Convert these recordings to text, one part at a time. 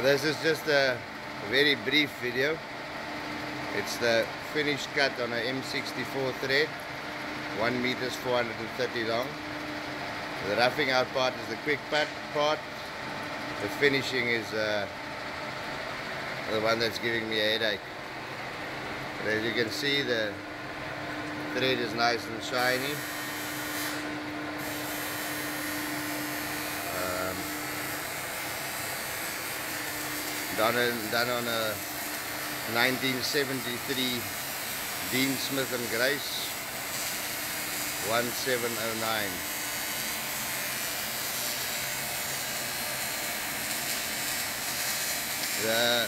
This is just a very brief video. It's the finished cut on a M64 thread, 1 meters 430 long. The roughing out part is the quick part. The finishing is the one that's giving me a headache. But as you can see, the thread is nice and shiny. Done on a 1973 Dean Smith and Grace 1709. The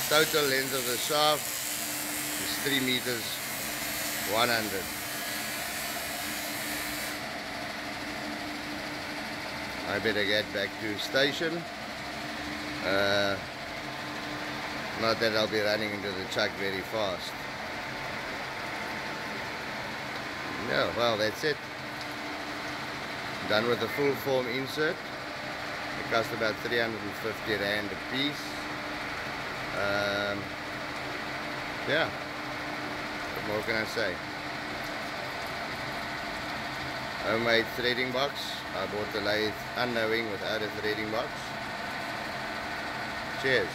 total length of the shaft is 3 meters 100. I better get back to station. Not that I'll be running into the chuck very fast. No, well, that's it. Done with the full form insert. It cost about 350 Rand a piece. Yeah, what more can I say? Homemade threading box. I bought the lathe unknowing without a threading box. Cheers.